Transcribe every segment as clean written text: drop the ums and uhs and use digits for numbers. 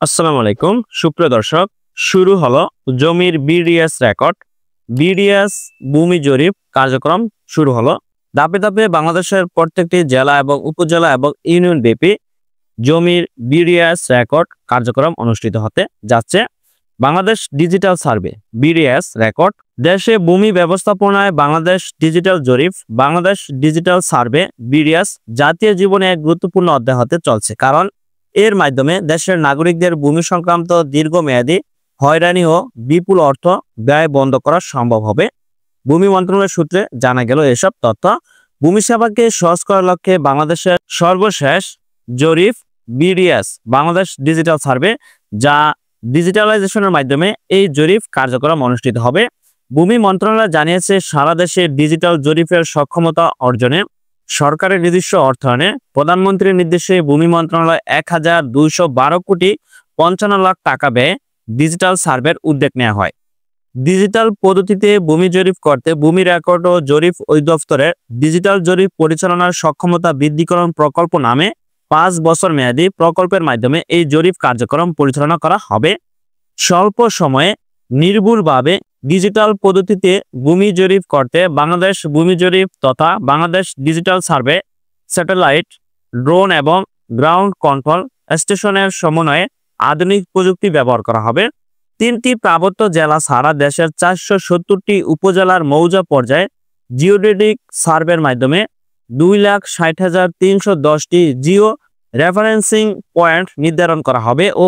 আসসালামু আলাইকুম সুপ্রিয় দর্শক, শুরু হলো জমির বিডিএস রেকর্ড। বিডিএস ভূমি জরিপ কার্যক্রম শুরু হলো। ধাপে ধাপে বাংলাদেশের প্রত্যেকটি জেলা এবং উপজেলা এবং ইউনিয়ন ব্যাপী জমির বিডিএস রেকর্ড কার্যক্রম অনুষ্ঠিত হতে যাচ্ছে। Bangladesh digital survey BDS record, দেশে ভূমি ব্যবস্থাপনায় বাংলাদেশ ডিজিটাল জরিপ, বাংলাদেশ ডিজিটাল সার্ভে বিডিএস জাতীয় জীবনে এক গুরুত্বপূর্ণ অধ্যায় হতে চলছে, কারণ এর মাধ্যমে দেশের নাগরিকদের ভূমি সংক্রান্ত দীর্ঘমেয়াদী হয়রানি ও বিপুল অর্থ ব্যয় বন্ধ করা সম্ভব হবে। ভূমি মন্ত্রণালয়ের সূত্রে জানা গেল এসব তথ্য ভূমি সেবাকে সহজ করার লক্ষ্যে বাংলাদেশের সর্বশেষ জরিপ বিডিএস বাংলাদেশ ডিজিটাল সার্ভে, যা ডিজিটালাইজেশনের মাধ্যমে এই জরিপ কার্যক্রম অনুষ্ঠিত হবে। ভূমি মন্ত্রণালয় জানিয়েছে, সারা দেশে ডিজিটাল জরিপের সক্ষমতা অর্জনে সরকারের নিজস্ব অর্থায়নে প্রধানমন্ত্রীর নির্দেশে ভূমি মন্ত্রণালয় ১,২১২ কোটি ৫৫ লাখ টাকা ব্যয়ে ডিজিটাল সার্ভের উদ্যোগ নেওয়া হয়। ডিজিটাল পদ্ধতিতে ভূমি জরিপ করতে ভূমি রেকর্ড ও জরিপ অধিদপ্তরের ডিজিটাল জরিপ পরিচালনার সক্ষমতা বৃদ্ধিকরণ প্রকল্প নামে ৫ বছর মেয়াদী প্রকল্পের মাধ্যমে এই জরিপ কার্যক্রম পরিচালনা করা হবে। স্বল্প সময়ে নির্ভুলভাবে ডিজিটাল পদ্ধতিতে ভূমি জরিপ করতে বাংলাদেশ ভূমি জরিপ তথা Bangladesh digital survey satellite, drone এবং গ্রাউন্ড কন্ট্রোল স্টেশনের সমন্বয়ে আধুনিক প্রযুক্তি ব্যবহার করা হবে। ৩টি পার্বত্য জেলা ছাড়া দেশের ৪৭০টি উপজেলার মৌজা পর্যায়ে জিওডেটিক সার্ভের মাধ্যমে ২,৬০,৩১০টি জিও রেফারেন্সিং পয়েন্ট নির্ধারণ করা হবে ও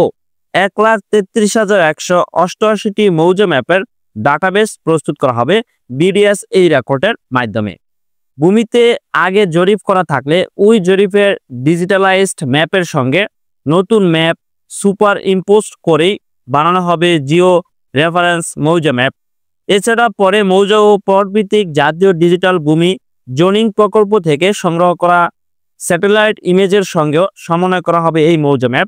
১,৩৩,১৮৮টি মৌজা ম্যাপের ডাটাবেস প্রস্তুত করা হবে বিডিএস এই রেকর্ডের মাধ্যমে। ভূমিতে আগে জরিপ করা থাকলে ওই জরিপের ডিজিটালাইজড ম্যাপের সঙ্গে নতুন ম্যাপ সুপার ইম্পোস্ট করেই বানানো হবে জিও রেফারেন্স মৌজা ম্যাপ। এছাড়া পরে মৌজা ও প্লটভিত্তিক জাতীয় ডিজিটাল ভূমি জোনিং প্রকল্প থেকে সংগ্রহ করা স্যাটেলাইট ইমেজের সঙ্গেও সমন্বয় করা হবে এই মৌজা ম্যাপ।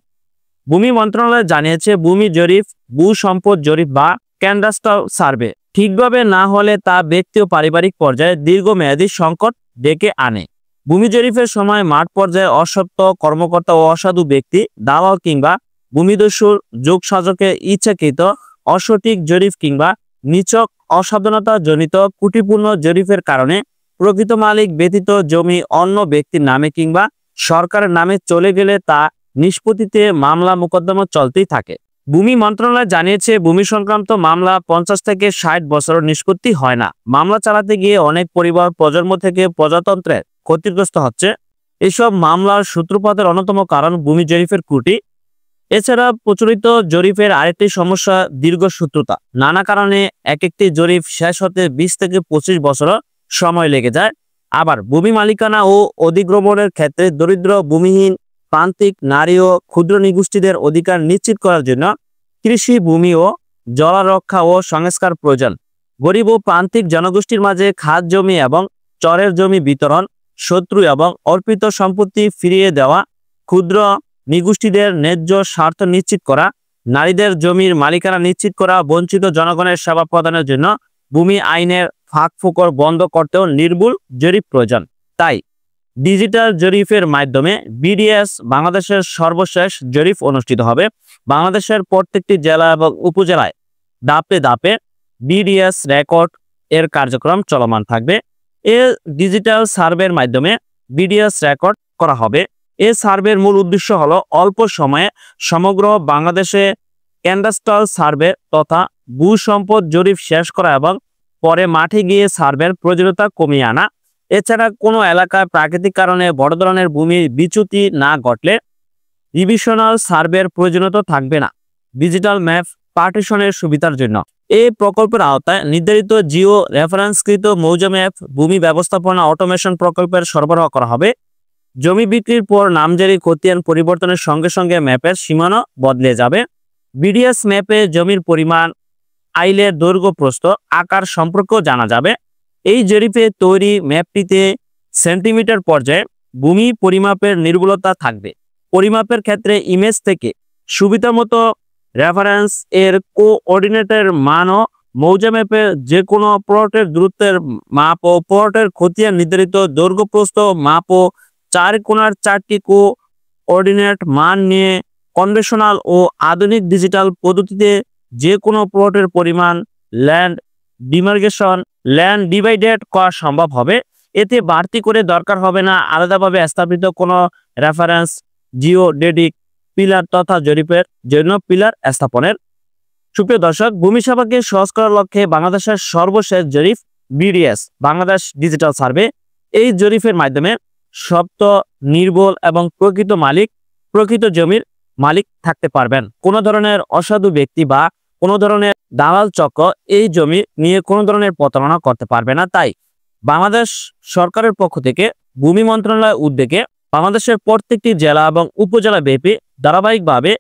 ভূমি মন্ত্রণালয় জানিয়েছে, ভূমি জরিপ ভূ সম্পদ জরিপ বা ক্যাডাস্ট্রাল সার্ভে ঠিকভাবে না হলে তা ব্যক্তি ও পারিবারিক পর্যায়ে দীর্ঘমেয়াদী সংকট ডেকে আনে। ভূমি জরিপের সময় মাঠ পর্যায়ে অসত্য কর্মকর্তা ও অসাধু ব্যক্তি, দালাল কিংবা ভূমিদস্যুর যোগসাজকের ইচ্ছাকৃত অসঠিক জরিপ কিংবা নিছক অসাবধানতা জনিত ত্রুটিপূর্ণ জরিপের কারণে প্রকৃত মালিক ব্যতীত জমি অন্য ব্যক্তির নামে কিংবা সরকারের নামে চলে গেলে তা নিষ্পত্তিতে মামলা মোকদ্দমা চলতেই থাকে। ভূমি মন্ত্রণালয় জানিয়েছে, ভূমি সংক্রান্ত মামলা ৫০ থেকে ৬০ বছর নিষ্পত্তি হয় না। মামলা চালাতে গিয়ে অনেক পরিবার প্রজন্ম থেকে প্রজাতন্ত্রের ক্ষতিগ্রস্ত হচ্ছে। এসব মামলার সূত্রপাতের অন্যতম কারণ ভূমি জরিপের ত্রুটি। এছাড়া প্রচলিত জরিপের আরেকটি সমস্যা দীর্ঘসূত্রতা। নানা কারণে একটি জরিপ শেষ হতে ২০ থেকে ২৫ বছর সময় লেগে যায়। আবার ভূমি মালিকানা ও অধিগ্রহণের ক্ষেত্রে দরিদ্র, ভূমিহীন, প্রান্তিক, নারী ও ক্ষুদ্র নিগোষ্ঠীদের অধিকার নিশ্চিত করার জন্য কৃষি ভূমি ও জলারক্ষা ও সংস্কার প্রয়োজন। গরিব ও প্রান্তিক জনগোষ্ঠীর মাঝে খাস জমি এবং চরের জমি বিতরণ, শত্রু এবং অর্পিত সম্পত্তি ফিরিয়ে দেওয়া, ক্ষুদ্র নিগোষ্ঠীদের ন্যায্য স্বার্থ নিশ্চিত করা, নারীদের জমির মালিকানা নিশ্চিত করা, বঞ্চিত জনগণের সেবা প্রদানের জন্য ভূমি আইনের ফাঁকফোকর বন্ধ করতেও নির্ভুল জরিপ প্রয়োজন। তাই ডিজিটাল জরিপের মাধ্যমে বিডিএস বাংলাদেশের সর্বশেষ জরিপ অনুষ্ঠিত হবে। বাংলাদেশের প্রত্যেকটি জেলা এবং উপজেলায় ধাপে ধাপে বিডিএস রেকর্ড এর কার্যক্রম চলমান থাকবে। এ ডিজিটাল সার্ভের মাধ্যমে বিডিএস রেকর্ড করা হবে। এ সার্ভের মূল উদ্দেশ্য হলো অল্প সময়ে সমগ্র বাংলাদেশে ক্যাডাস্ট্রাল সার্ভে তথা ভূ সম্পদ জরিপ শেষ করা এবং পরে মাঠে গিয়ে সার্ভের প্রয়োজনীয়তা কমিয়ে আনা। এছাড়া কোনো এলাকায় প্রাকৃতিক কারণে বড় ধরনের ভূমির বিচ্যুতি না ঘটলে রিভিশনাল সার্ভের প্রয়োজনীয়তা থাকবে না, ডিজিটাল ম্যাপ পার্টিশনের সুবিধার জন্য। এই প্রকল্পের আওতায় নির্ধারিত জিও রেফারেন্সকৃত মৌজা ম্যাপ ভূমি ব্যবস্থাপনা অটোমেশন প্রকল্পের সরবরাহ করা হবে। জমি বিক্রির পর নামজারি খতিয়ান পরিবর্তনের সঙ্গে সঙ্গে ম্যাপের সীমানা বদলে যাবে। বিডিএস ম্যাপে জমির পরিমাণ, আইলের দৈর্ঘ্য, প্রস্থ, আকার সম্পর্কেও জানা যাবে। এই জরিপে তৈরি ম্যাপটিতে সেন্টিমিটার পর্যায়ে ভূমি পরিমাপের নির্ভুলতা থাকবে। পরিমাপের ক্ষেত্রে ইমেজ থেকে সুবিধামতো রেফারেন্স এর কোঅর্ডিনেটের মান ও মৌজা ম্যাপে যে কোনো প্লটের দূরত্বের মাপ ও প্লটের খতিয়ান নির্ধারিত দৈর্ঘ্য প্রস্থ মাপ ও 4 কোণার 4টি কোঅর্ডিনেট মান নিয়ে কনভেনশনাল ও আধুনিক ডিজিটাল পদ্ধতিতে যে কোনো প্লটের পরিমাণ, ল্যান্ড ডিমার্কেশন, ল্যান্ড ডিভাইডেড করা সম্ভব হবে। এতে বাড়তি করে দরকার হবে না আলাদাভাবে স্থাপিত কোনো রেফারেন্স জিওডেটিক পিলার তথা জরিপের জন্য পিলার স্থাপনের। সুপ্রিয় দর্শক, ভূমি সেবাকে সহজ করার লক্ষ্যে বাংলাদেশের সর্বশেষ জরিপ বিডিএস বাংলাদেশ ডিজিটাল সার্ভে, এই জরিপের মাধ্যমে শর্ত নির্ভুল এবং প্রকৃত জমির মালিক থাকতে পারবেন। কোনো ধরনের অসাধু ব্যক্তি বা কোনো ধরনের দালাল চক্র এই জমি নিয়ে কোনো ধরনের প্রতারণা করতে পারবে না। তাই বাংলাদেশ সরকারের পক্ষ থেকে ভূমি মন্ত্রণালয়ের উদ্যোগে বাংলাদেশের প্রত্যেকটি জেলা এবং উপজেলা ব্যাপী ধারাবাহিকভাবে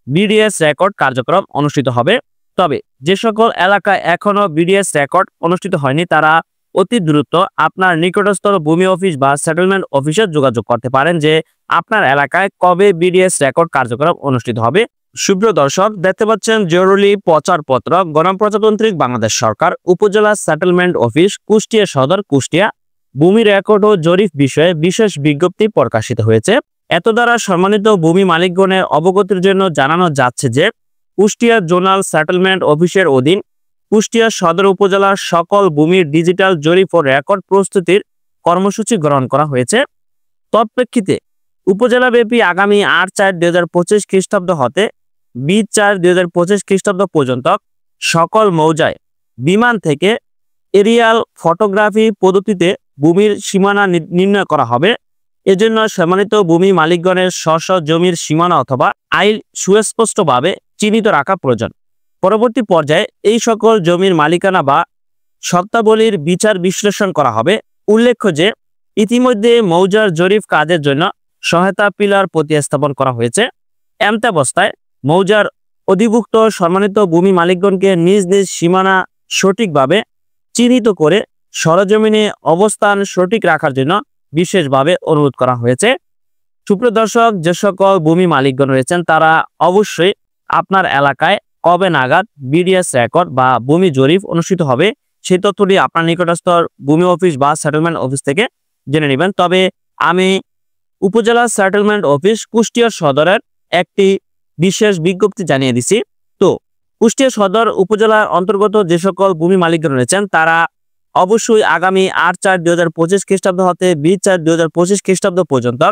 বিডিএস রেকর্ড কার্যক্রম অনুষ্ঠিত হবে। তবে যে সকল এলাকায় এখনো বিডিএস রেকর্ড অনুষ্ঠিত হয়নি তারা অতি দ্রুত আপনার নিকটস্থ ভূমি অফিস বা সেটেলমেন্ট অফিসে যোগাযোগ করতে পারেন যে আপনার এলাকায় কবে বিডিএস রেকর্ড কার্যক্রম অনুষ্ঠিত হবে। সুপ্রিয় দর্শক, দেখতে পাচ্ছেন জরুরি প্রচারপত্র গণপ্রজাতন্ত্রী বাংলাদেশ সরকার উপজেলা সেটেলমেন্ট অফিস কুষ্টিয়া সদর কুষ্টিয়া ভূমি রেকর্ড ও জরিপ বিষয়ে বিশেষ বিজ্ঞপ্তি প্রকাশিত হয়েছে। এত দ্বারা সম্মানিত ভূমি মালিকগণের অবগতির জন্য জানানো যাচ্ছে যে কুষ্টিয়া জোনাল সেটেলমেন্ট অফিসের অধীন কুষ্টিয়া সদর উপজেলার সকল ভূমির ডিজিটাল জরিপ ও রেকর্ড প্রস্তুতির কর্মসূচি গ্রহণ করা হয়েছে। তৎপ্রেক্ষিতে উপজেলাব্যাপী আগামী 8/4/2025 খ্রিস্টাব্দ হতে 20/4/2025 খ্রিস্টাব্দ পর্যন্ত সকল মৌজায় বিমান থেকে এরিয়াল ফটোগ্রাফি পদ্ধতিতে ভূমির সীমানা নির্ণয় করা হবে। এজন্য সম্মানিত ভূমি মালিকগণের স্ব জমির সীমানা অথবা আইল সুস্পষ্টভাবে চিহ্নিত রাখা প্রয়োজন। পরবর্তী পর্যায়ে এই সকল জমির মালিকানা বা শর্তাবলীর বিচার বিশ্লেষণ করা হবে। উল্লেখ্য যে ইতিমধ্যে মৌজার জরিপ কাজের জন্য সহায়তা পিলার প্রতিস্থাপন করা হয়েছে। এমতাবস্থায় মৌজার অধিভুক্ত সম্মানিত ভূমি মালিকগণকে নিজ নিজ সীমানা সঠিকভাবে চিহ্নিত করে সরজমিনে অবস্থান সঠিক রাখার জন্য বিশেষভাবে অনুরোধ করা হয়েছে। সুপ্রিয় দর্শক, যে সকল ভূমি মালিকগণ রয়েছেন তারা অবশ্যই আপনার এলাকায় কবে নাগাদ বিডিএস রেকর্ড বা ভূমি জরিপ অনুষ্ঠিত হবে সেই তথ্যটি আপনার নিকটস্থ ভূমি অফিস বা সেটেলমেন্ট অফিস থেকে জেনে নেবেন। তবে আমি উপজেলা সেটেলমেন্ট অফিস কুষ্টিয়া সদরের একটি বিশেষ বিজ্ঞপ্তি জানিয়ে দিছি। তো কুষ্টিয়া সদর উপজেলার অন্তর্গত যে সকল ভূমি মালিকগণ রয়েছেন তারা অবশ্যই আগামী 8/4/2025 খ্রিস্টাব্দ হতে 20/4/2025 খ্রিস্টাব্দ পর্যন্ত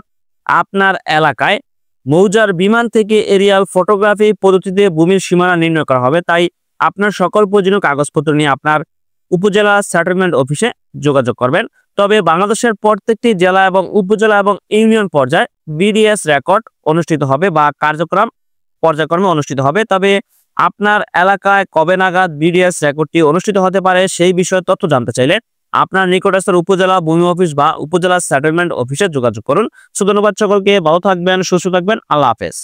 আপনার এলাকায় মৌজার বিমান থেকে এরিয়াল ফটোগ্রাফি পদ্ধতিতে ভূমির সীমানা নির্ণয় করা হবে। তাই আপনার সকল প্রয়োজনীয় কাগজপত্র নিয়ে আপনার উপজেলা সেটেলমেন্ট অফিসে যোগাযোগ করবেন। তবে বাংলাদেশের প্রত্যেকটি জেলা এবং উপজেলা এবং ইউনিয়ন পর্যায়ে বিডিএস রেকর্ড অনুষ্ঠিত হবে বা পর্যায়ক্রমে অনুষ্ঠিত হবে। তবে আপনার এলাকায় কবে নাগাদ বিডিএস রেকর্ডটি অনুষ্ঠিত হতে পারে সেই বিষয়ে তথ্য জানতে চাইলে আপনার নিকটস্থ উপজেলা ভূমি অফিস বা উপজেলা সেটেলমেন্ট অফিসে যোগাযোগ করুন। ধন্যবাদ সকলকে, ভালো থাকবেন, সুস্থ থাকবেন, আল্লাহ হাফেজ।